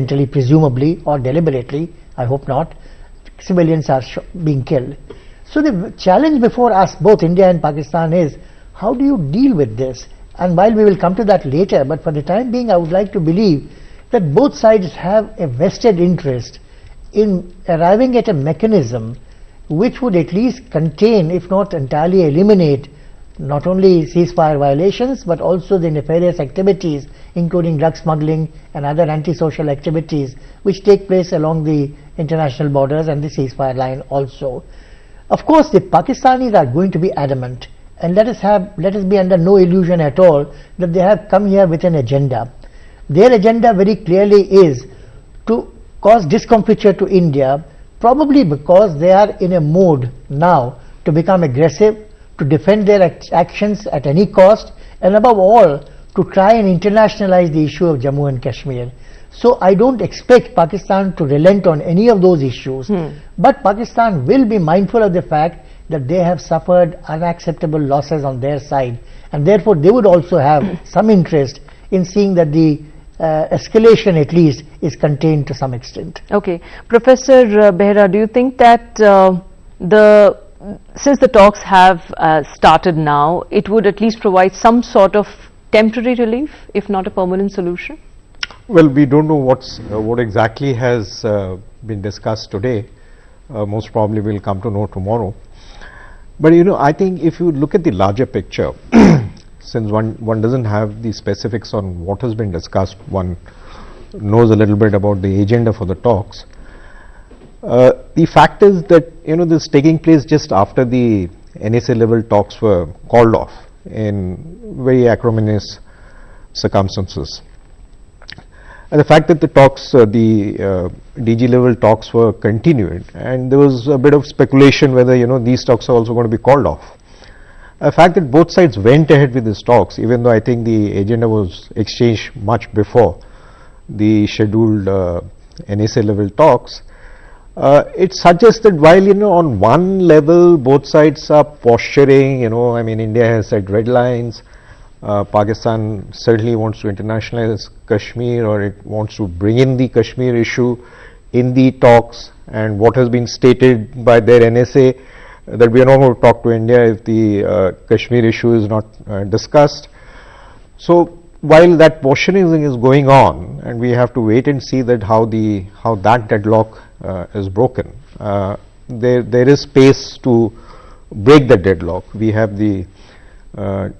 accidentally, presumably, or deliberately, I hope not, civilians are being killed. So the challenge before us, both India and Pakistan, is how do you deal with this? And while we will come to that later, but for the time being, I would like to believe that both sides have a vested interest in arriving at a mechanism which would at least contain, if not entirely eliminate, not only ceasefire violations but also the nefarious activities, including drug smuggling and other antisocial activities which take place along the international borders and the ceasefire line also. Of course, the Pakistanis are going to be adamant, and let us be under no illusion at all that they have come here with an agenda. Their agenda very clearly is to cause discomfiture to India, probably because they are in a mode now to become aggressive, to defend their actions at any cost, and above all to try and internationalize the issue of Jammu and Kashmir. So I don't expect Pakistan to relent on any of those issues, but Pakistan will be mindful of the fact that they have suffered unacceptable losses on their side, and therefore they would also have some interest in seeing that the escalation at least is contained to some extent. Okay. Professor Behra, do you think that since the talks have started now, it would at least provide some sort of temporary relief, if not a permanent solution? Well, we don't know what exactly has been discussed today. Most probably we'll come to know tomorrow. But I think if you look at the larger picture, since one doesn't have the specifics on what has been discussed, one knows a little bit about the agenda for the talks. The fact is that this taking place just after the NSA level talks were called off in very acrimonious circumstances. And the fact that the talks, the DG level talks were continued, and there was a bit of speculation whether these talks are also going to be called off. The fact that both sides went ahead with these talks, even though I think the agenda was exchanged much before the scheduled NSA level talks, it suggests that while on one level both sides are posturing, I mean India has set red lines, Pakistan certainly wants to internationalize Kashmir, or it wants to bring in the Kashmir issue in the talks, and what has been stated by their NSA that we are not going to talk to India if the Kashmir issue is not discussed. So while that posturing is going on, and we have to wait and see that how that deadlock is broken, there is space to break the deadlock. We have the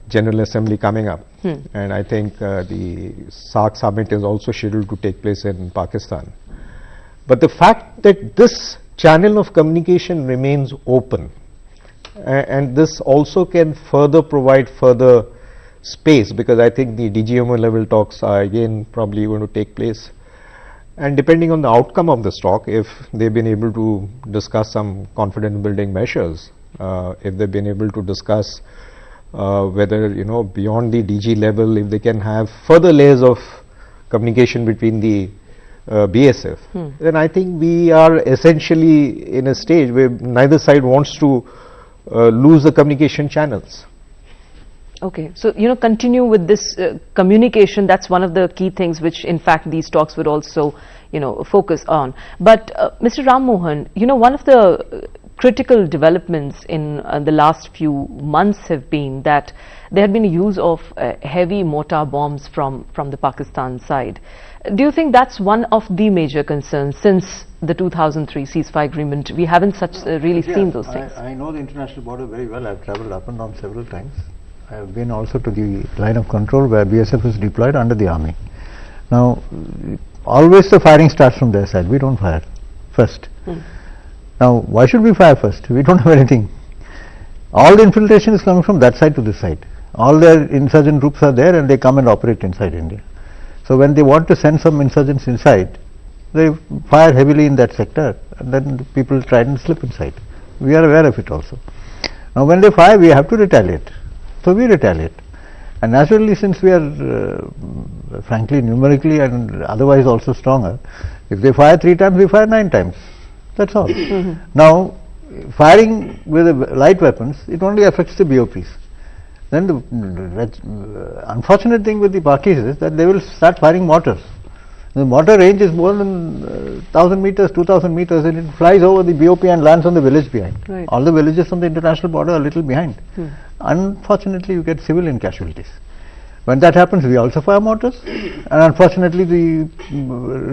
General Assembly coming up, and I think the SAARC summit is also scheduled to take place in Pakistan. But the fact that this channel of communication remains open, and this also can further provide further space, because I think the DGMO level talks are again probably going to take place, and depending on the outcome of this talk, if they've been able to discuss some confidence building measures, if they've been able to discuss whether beyond the DG level, if they can have further layers of communication between the BSF, then I think we are essentially in a stage where neither side wants to lose the communication channels. Okay, so continue with this communication. That's one of the key things which in fact these talks would also focus on. But Mr. Ram Mohan, one of the critical developments in the last few months have been that there had been a use of heavy mortar bombs from the Pakistan side. Do you think that's one of the major concerns since the 2003 ceasefire agreement? We haven't really seen those things. I know the international border very well. I've travelled up and down several times. I have been also to the line of control where BSF is deployed under the army. Now, always the firing starts from their side. We don't fire first. Now, why should we fire first? We don't have anything. All the infiltration is coming from that side to this side. All their insurgent groups are there, and they come and operate inside India. So when they want to send some insurgents inside, they fire heavily in that sector, and then the people try and slip inside. We are aware of it also. Now when they fire, we have to retaliate. So we retaliate. And naturally, since we are frankly numerically and otherwise also stronger, if they fire 3 times, we fire 9 times. That's all. Now, firing with light weapons, it only affects the BOPs. Then the unfortunate thing with the Pakis is that they will start firing mortars. The mortar range is more than 1,000 meters, 2,000 meters, and it flies over the BOP and lands on the village behind. Right. All the villages on the international border are a little behind. Unfortunately, you get civilian casualties. When that happens, we also fire mortars, and unfortunately, the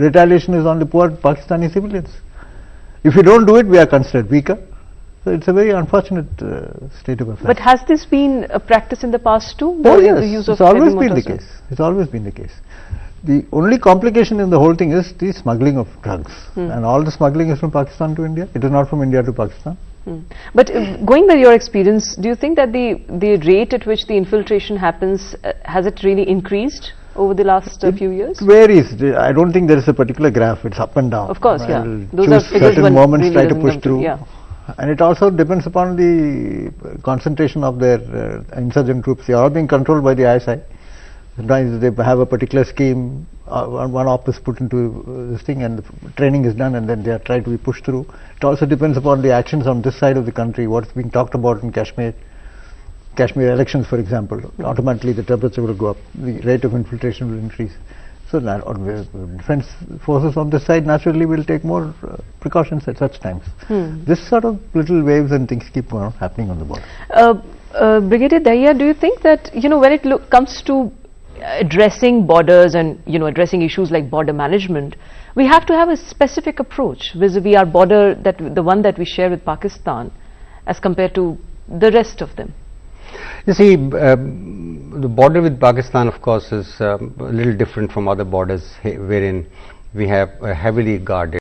retaliation is on the poor Pakistani civilians. If you don't do it, we are considered weaker. So it's a very unfortunate state of affairs. But has this been a practice in the past too? Oh The yes, use it's of always heavy been the mortars? case. It's always been the case. The only complication in the whole thing is the smuggling of drugs, and all the smuggling is from Pakistan to India. It is not from India to Pakistan. But going by your experience, do you think that the rate at which the infiltration happens, has it really increased over the last few years? It varies. I don't think there is a particular graph. It's up and down. Of course, yeah. I'll Those are choose figures certain one moments, really try to doesn't push come to, through. yeah. And it also depends upon the concentration of their insurgent troops. They are all being controlled by the ISI. Sometimes they have a particular scheme, one op is put into this thing, and the training is done, and then they are trying to be pushed through. It also depends upon the actions on this side of the country, what's being talked about in Kashmir elections, for example. Automatically the temperature will go up, the rate of infiltration will increase. So defense forces on this side naturally will take more precautions at such times. This sort of little waves and things keep on happening on the border. Brigadier Dahiya, do you think that, when it comes to addressing borders and, addressing issues like border management, we have to have a specific approach vis-a-vis our border, the one that we share with Pakistan, as compared to the rest of them? You see, the border with Pakistan, of course, is a little different from other borders, wherein we have a heavily guarded